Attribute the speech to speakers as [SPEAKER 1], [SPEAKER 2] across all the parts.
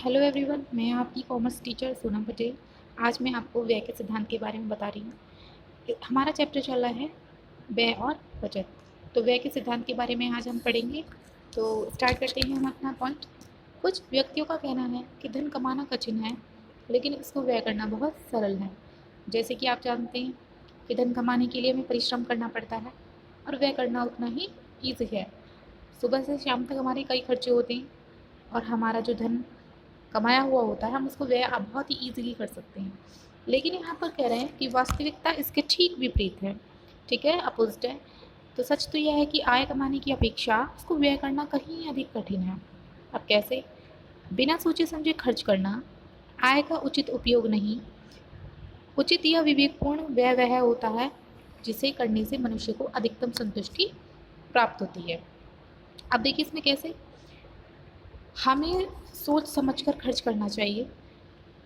[SPEAKER 1] Hello everyone, मैं आपकी commerce teacher Sonam Patel. आज मैं आपको व्यय के सिद्धांत के बारे में बता रही हूँ। हमारा चैप्टर चल रहा है व्यय और बचत। तो व्यय के सिद्धांत के बारे में आज हम पढ़ेंगे। तो स्टार्ट करते हैं हम अपना पॉइंट। कुछ व्यक्तियों का कहना है कि धन कमाना कठिन है, लेकिन इसको व्यय करना बहुत सरल है। जैसे कि आप जानते हैं कि धन कमाने के लिए हमें परिश्रम करना पड़ता है और व्यय करना उतना ही ईजी है। सुबह से शाम तक हमारे कई खर्चे होते हैं और हमारा जो धन कमाया हुआ होता है हम उसको व्यय बहुत ही ईजिली कर सकते हैं। लेकिन यहाँ पर कह रहे हैं कि वास्तविकता इसके ठीक विपरीत है। ठीक है, अपोजिट है। तो सच तो यह है कि आय कमाने की अपेक्षा उसको व्यय करना कहीं अधिक कठिन है। अब कैसे? बिना सोचे समझे खर्च करना आय का उचित उपयोग नहीं। उचित या विवेकपूर्ण व्यय वह होता है जिसे करने से मनुष्य को अधिकतम संतुष्टि प्राप्त होती है। अब देखिए इसमें कैसे हमें सोच समझकर खर्च करना चाहिए,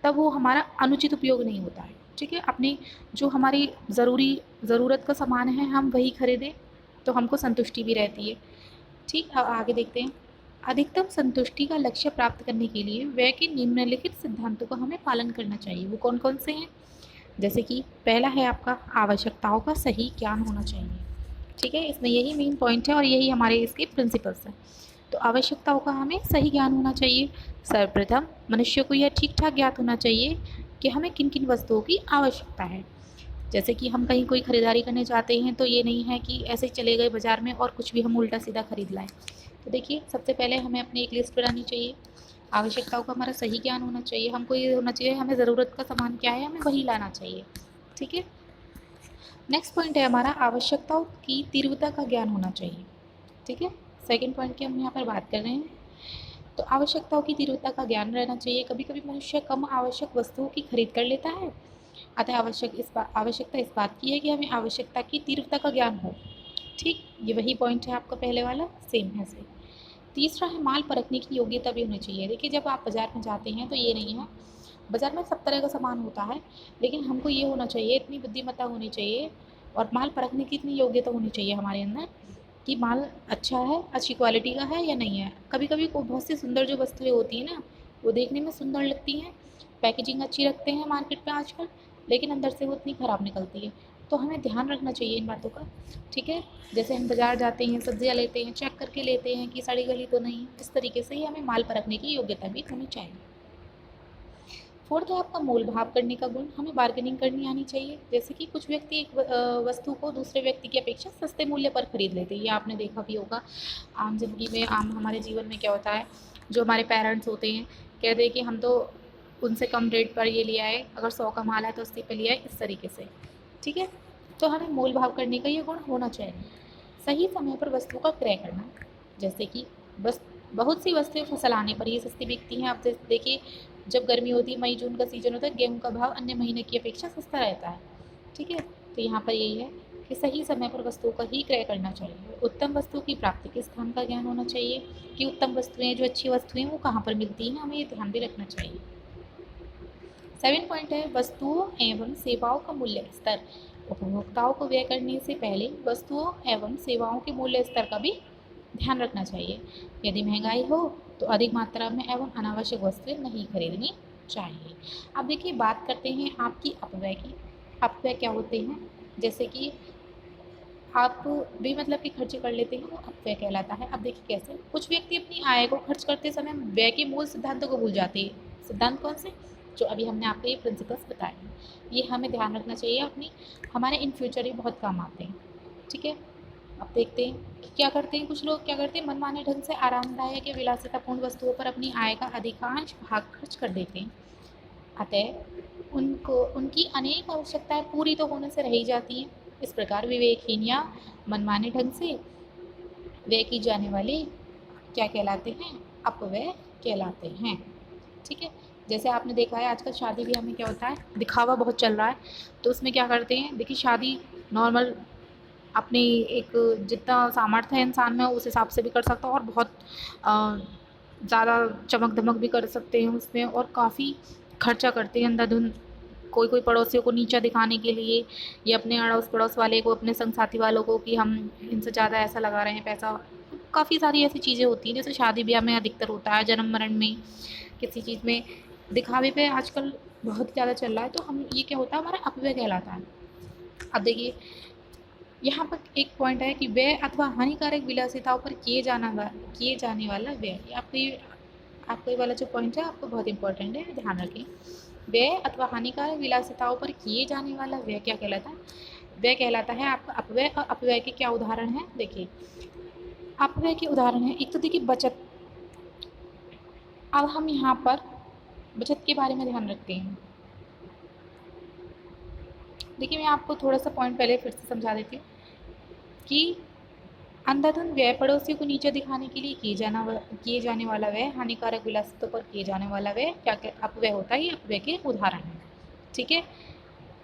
[SPEAKER 1] तब वो हमारा अनुचित उपयोग नहीं होता है। ठीक है, अपनी जो हमारी ज़रूरत का सामान है हम वही खरीदें तो हमको संतुष्टि भी रहती है। ठीक, अब आगे देखते हैं। अधिकतम संतुष्टि का लक्ष्य प्राप्त करने के लिए व्यय के निम्नलिखित सिद्धांतों का हमें पालन करना चाहिए। वो कौन कौन से हैं? जैसे कि पहला है आपका आवश्यकताओं का सही ज्ञान होना चाहिए। ठीक है, इसमें यही मेन पॉइंट है और यही हमारे इसके प्रिंसिपल्स हैं। तो आवश्यकताओं का हमें सही ज्ञान होना चाहिए। सर्वप्रथम मनुष्य को यह ठीक ठाक ज्ञात होना चाहिए कि हमें किन किन वस्तुओं की आवश्यकता है। जैसे कि हम कहीं कोई खरीदारी करने जाते हैं तो ये नहीं है कि ऐसे ही चले गए बाज़ार में और कुछ भी हम उल्टा सीधा खरीद लाएं। तो देखिए सबसे पहले हमें अपनी एक लिस्ट बनानी चाहिए। आवश्यकताओं का हमारा सही ज्ञान होना चाहिए। हमको ये होना चाहिए हमें ज़रूरत का सामान क्या है हमें वही लाना चाहिए। ठीक है, नेक्स्ट पॉइंट है हमारा आवश्यकताओं की तीव्रता का ज्ञान होना चाहिए। ठीक है, सेकंड पॉइंट की हम यहाँ पर बात कर रहे हैं। तो आवश्यकताओं की तीव्रता का ज्ञान रहना चाहिए। कभी कभी मनुष्य कम आवश्यक वस्तुओं की खरीद कर लेता है, अतः आवश्यकता इस बात की है कि हमें आवश्यकता की तीव्रता का ज्ञान हो। ठीक, ये वही पॉइंट है आपका पहले वाला, सेम है से। तीसरा है माल परखने की योग्यता भी होनी चाहिए। देखिए जब आप बाज़ार में जाते हैं तो ये नहीं है, बाज़ार में सब तरह का सामान होता है, लेकिन हमको ये होना चाहिए, इतनी बुद्धिमत्ता होनी चाहिए और माल परखने की इतनी योग्यता होनी चाहिए हमारे अंदर कि माल अच्छा है, अच्छी क्वालिटी का है या नहीं है। कभी कभी को बहुत सी सुंदर जो वस्तुएं होती हैं ना, वो देखने में सुंदर लगती हैं, पैकेजिंग अच्छी रखते हैं मार्केट में आजकल, लेकिन अंदर से वो इतनी ख़राब निकलती है। तो हमें ध्यान रखना चाहिए इन बातों का। ठीक है, जैसे हम बाज़ार जाते हैं, सब्जियां लेते हैं, चेक करके लेते हैं कि सड़ी गली तो नहीं। इस तरीके से ही हमें माल परखने की योग्यता भी होनी चाहिए। फोर्थ है आपका मोल भाव करने का गुण। हमें बार्गेनिंग करनी आनी चाहिए। जैसे कि कुछ व्यक्ति एक वस्तु को दूसरे व्यक्ति की अपेक्षा सस्ते मूल्य पर खरीद लेते हैं, ये आपने देखा भी होगा आम जिंदगी में। आम हमारे जीवन में क्या होता है, जो हमारे पेरेंट्स होते हैं कहते हैं कि हम तो उनसे कम रेट पर ये लिया है, अगर 100 का माल है तो 80 पे लिया है, इस तरीके से। ठीक है, तो हमें मोल भाव करने का ये गुण होना चाहिए। सही समय पर वस्तु का क्रय करना। जैसे कि बस बहुत सी वस्तुएं फसल आने पर ये सस्ती बिकती हैं। आप देखिए जब गर्मी होती है, मई जून का सीजन होता है, गेहूं का भाव अन्य महीने की अपेक्षा सस्ता रहता है। ठीक है, तो यहाँ पर यही है कि सही समय पर वस्तुओं का ही क्रय करना चाहिए। उत्तम वस्तु की प्राप्ति के स्थान का ज्ञान होना चाहिए कि उत्तम वस्तुएं, जो अच्छी वस्तुएं, वो कहाँ पर मिलती हैं, हमें ये ध्यान भी रखना चाहिए। 7 पॉइंट है वस्तुओं एवं सेवाओं का मूल्य स्तर। उपभोक्ताओं को व्यय करने से पहले वस्तुओं एवं सेवाओं के मूल्य स्तर का भी ध्यान रखना चाहिए। यदि महंगाई हो तो अधिक मात्रा में एवं अनावश्यक वस्तुएं नहीं खरीदनी चाहिए। अब देखिए बात करते हैं आपकी अपव्यय की। अपव्यय क्या होते हैं? जैसे कि आप बेमतलब के खर्चे कर लेते हैं, वो अपव्यय कहलाता है। अब देखिए कैसे कुछ व्यक्ति अपनी आय को खर्च करते समय व्यय के मूल सिद्धांतों को भूल जाते हैं। सिद्धांत कौन से? जो अभी हमने आपको ये प्रिंसिपल्स बताए हैं, ये हमें ध्यान रखना चाहिए अपनी, हमारे इन फ्यूचर ये बहुत काम आते हैं। ठीक है, अब देखते हैं कि क्या करते हैं कुछ लोग। क्या करते हैं, मनमाने ढंग से आरामदायक या विलासितापूर्ण वस्तुओं पर अपनी आय का अधिकांश भाग खर्च कर देते हैं। अतः उनको उनकी अनेक आवश्यकताएं पूरी तो होने से रह ही जाती हैं। इस प्रकार विवेकहीन या मनमाने ढंग से व्यय की जाने वाली क्या कहलाते हैं? अपव्यय कहलाते हैं। ठीक है, जैसे आपने देखा है आजकल शादी ब्याह में क्या होता है, दिखावा बहुत चल रहा है। तो उसमें क्या करते हैं, देखिए शादी नॉर्मल अपनी एक जितना सामर्थ्य है इंसान में उस हिसाब से भी कर सकता है और बहुत ज़्यादा चमक धमक भी कर सकते हैं उसमें, और काफ़ी खर्चा करते हैं अंधाधुंध। कोई कोई पड़ोसियों को नीचा दिखाने के लिए या अपने अड़ोस पड़ोस वाले को, अपने संग साथी वालों को कि हम इनसे ज़्यादा ऐसा लगा रहे हैं पैसा, काफ़ी सारी ऐसी चीज़ें होती हैं, जैसे शादी ब्याह में अधिकतर होता है, जन्म मरण में, किसी चीज़ में दिखावे पे आजकल बहुत ज़्यादा चल रहा है, तो हम ये क्या होता है, हमारा अपव्यय कहलाता है। अब देखिए यहाँ पर एक पॉइंट है कि व्यय अथवा हानिकारक विलासिताओं पर किए जाने वाला व्यय। आपको ये वाला जो पॉइंट है आपको बहुत इंपॉर्टेंट है, ध्यान रखें। व्यय अथवा हानिकारक विलासिताओं पर किए जाने वाला व्यय क्या कहलाता है? व्यय कहलाता है आपका अपव्यय। और अपव्यय के क्या उदाहरण हैं? देखिए अपव्यय के उदाहरण है, एक तो देखिए बचत। अब हम यहाँ पर बचत के बारे में ध्यान रखते हैं। देखिए मैं आपको थोड़ा सा पॉइंट पहले फिर से समझा देती हूँ कि अंधाधुंध व्यय पड़ोसियों को नीचे दिखाने के लिए किए जाने वाला व्यय, हानिकारक विलासितों पर किए जाने वाला व्यय क्या क्या अपव्यय होता है, ये अपव्यय के उदाहरण है। ठीक है,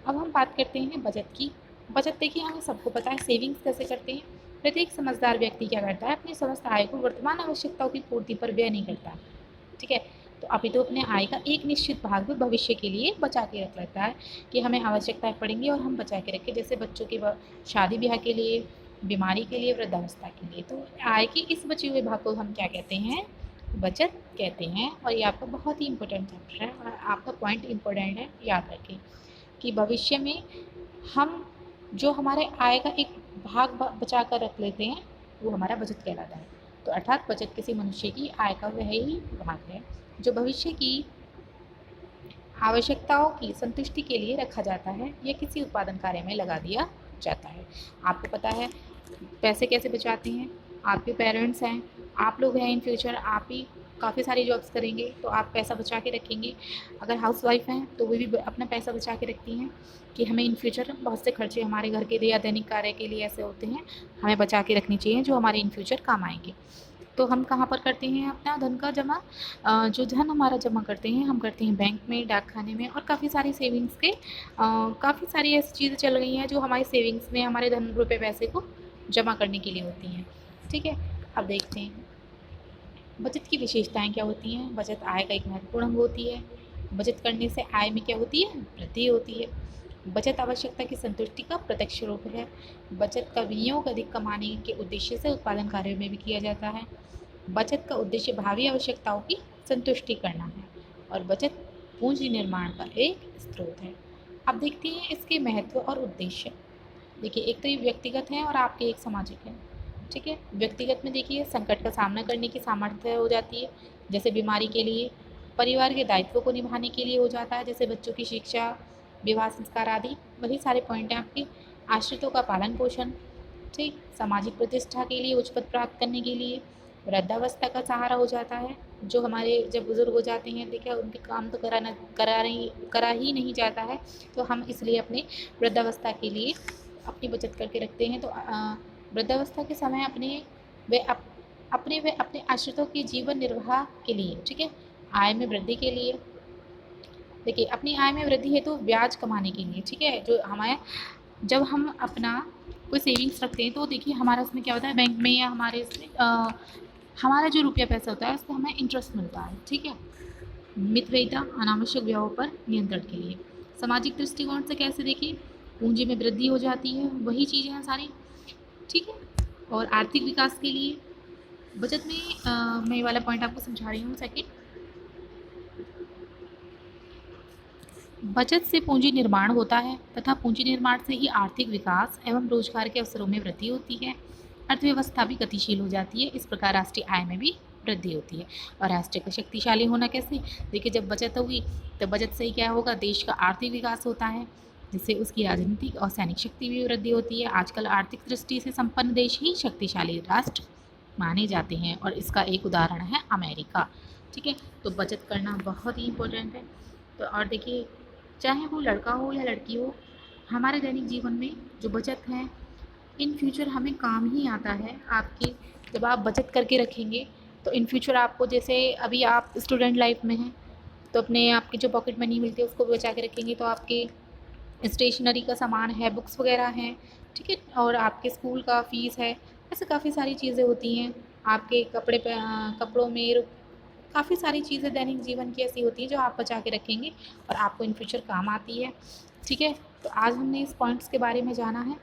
[SPEAKER 1] अब हम बात करते हैं बचत की। बचत देखिए हमें सबको पता है सेविंग्स कैसे करते हैं। प्रत्येक समझदार व्यक्ति क्या करता है, अपनी समस्त आय को वर्तमान आवश्यकताओं की पूर्ति पर व्यय नहीं करता। ठीक है, तो अभी तो अपने आय का एक निश्चित भाग भी भविष्य के लिए बचा के रख लेता है कि हमें आवश्यकताएं पड़ेंगी और हम बचा के रखें, जैसे बच्चों की शादी ब्याह के लिए, बीमारी के लिए, वृद्धावस्था के लिए। तो आय की इस बचे हुए भाग को हम क्या कहते हैं? बचत कहते हैं। और ये आपका बहुत ही इंपॉर्टेंट चैप्टर है और आपका पॉइंट इंपॉर्टेंट है, याद रखें कि भविष्य में हम जो हमारे आय का एक भाग बचा कर रख लेते हैं वो हमारा बचत कहलाता है। तो अर्थात बचत किसी मनुष्य की आय का वह ही भाग है जो भविष्य की आवश्यकताओं की संतुष्टि के लिए रखा जाता है या किसी उत्पादन कार्य में लगा दिया जाता है। आपको पता है पैसे कैसे बचाते हैं? आपके पेरेंट्स हैं, आप लोग हैं, इन फ्यूचर आप ही काफ़ी सारी जॉब्स करेंगे तो आप पैसा बचा के रखेंगे। अगर हाउसवाइफ हैं तो वो भी अपना पैसा बचा के रखती हैं कि हमें इन फ्यूचर बहुत से खर्चे हमारे घर के लिए या दैनिक कार्य के लिए ऐसे होते हैं, हमें बचा के रखनी चाहिए जो हमारे इन फ्यूचर काम आएंगे। तो हम कहाँ पर करते हैं अपना धन का जमा? जो धन हमारा जमा करते हैं हम करते हैं बैंक में, डाकखाने में, और काफ़ी सारी सेविंग्स के काफ़ी सारी ऐसी चीज़ें चल गई हैं जो हमारी सेविंग्स में हमारे धन रुपए पैसे को जमा करने के लिए होती हैं। ठीक है, अब देखते हैं बचत की विशेषताएं क्या होती हैं। बचत आय का एक महत्वपूर्ण अंग होती है। बचत करने से आय में क्या होती है? वृद्धि होती है। बचत आवश्यकता की संतुष्टि का प्रत्यक्ष रूप है। बचत का विनियोग अधिक कमाने के उद्देश्य से उत्पादन कार्यों में भी किया जाता है। बचत का उद्देश्य भावी आवश्यकताओं की संतुष्टि करना है और बचत पूंजी निर्माण का एक स्रोत है। अब देखते हैं इसके महत्व और उद्देश्य। देखिए एक तो ये व्यक्तिगत है और आपके एक सामाजिक है। ठीक है, व्यक्तिगत में देखिए संकट का सामना करने की सामर्थ्य हो जाती है, जैसे बीमारी के लिए, परिवार के दायित्वों को निभाने के लिए हो जाता है, जैसे बच्चों की शिक्षा, विवाह संस्कार आदि, वही सारे पॉइंट हैं आपके। आश्रितों का पालन पोषण, ठीक, सामाजिक प्रतिष्ठा के लिए, उच्च पद प्राप्त करने के लिए, वृद्धावस्था का सहारा हो जाता है। जो हमारे जब बुजुर्ग हो जाते हैं देखिए उनके काम तो करा ही नहीं जाता है, तो हम इसलिए अपने वृद्धावस्था के लिए अपनी बचत करके रखते हैं। तो वृद्धावस्था के समय अपने आश्रितों के जीवन निर्वाह के लिए, ठीक है, आय में वृद्धि के लिए। देखिए अपनी आय में वृद्धि है तो ब्याज कमाने के लिए, ठीक है, जो हमारे जब हम अपना कोई सेविंग्स रखते हैं तो देखिए हमारा उसमें क्या होता है, बैंक में या हमारे इसमें हमारा जो रुपया पैसा होता है उस पर हमें इंटरेस्ट मिलता है। ठीक है, मितव्ययिता, अनावश्यक व्ययों पर नियंत्रण के लिए। सामाजिक दृष्टिकोण से कैसे देखिए, पूंजी में वृद्धि हो जाती है, वही चीज़ें हैं सारी। ठीक है, और आर्थिक विकास के लिए बचत में मैं ये वाला पॉइंट आपको समझा रही हूँ। सेकेंड, बचत से पूंजी निर्माण होता है तथा पूंजी निर्माण से ही आर्थिक विकास एवं रोजगार के अवसरों में वृद्धि होती है। अर्थव्यवस्था भी गतिशील हो जाती है, इस प्रकार राष्ट्रीय आय में भी वृद्धि होती है। और राष्ट्र का शक्तिशाली होना कैसे? देखिए जब बचत होगी तो बचत से ही क्या होगा, देश का आर्थिक विकास होता है, जिससे उसकी राजनीतिक और सैनिक शक्ति भी वृद्धि होती है। आजकल आर्थिक दृष्टि से संपन्न देश ही शक्तिशाली राष्ट्र माने जाते हैं और इसका एक उदाहरण है अमेरिका। ठीक है, तो बचत करना बहुत ही इम्पोर्टेंट है। तो और देखिए चाहे वो लड़का हो या लड़की हो, हमारे दैनिक जीवन में जो बचत है इन फ्यूचर हमें काम ही आता है। आपकी जब आप बचत करके रखेंगे तो इन फ्यूचर आपको, जैसे अभी आप स्टूडेंट लाइफ में हैं तो अपने आपकी जो पॉकेट मनी मिलती है उसको बचा के रखेंगे तो आपके स्टेशनरी का सामान है, बुक्स वगैरह हैं, ठीक है, और आपके स्कूल का फ़ीस है, ऐसे काफ़ी सारी चीज़ें होती हैं। आपके कपड़ों में काफ़ी सारी चीज़ें दैनिक जीवन की ऐसी होती हैं जो आप बचा के रखेंगे और आपको इन फ्यूचर काम आती है। ठीक है, तो आज हमने इस पॉइंट्स के बारे में जाना है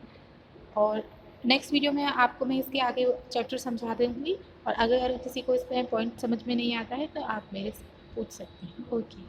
[SPEAKER 1] और नेक्स्ट वीडियो में आपको मैं इसके आगे चैप्टर समझा दूँगी, और अगर किसी को इसमें पॉइंट समझ में नहीं आता है तो आप मेरे से पूछ सकते हैं। ओके।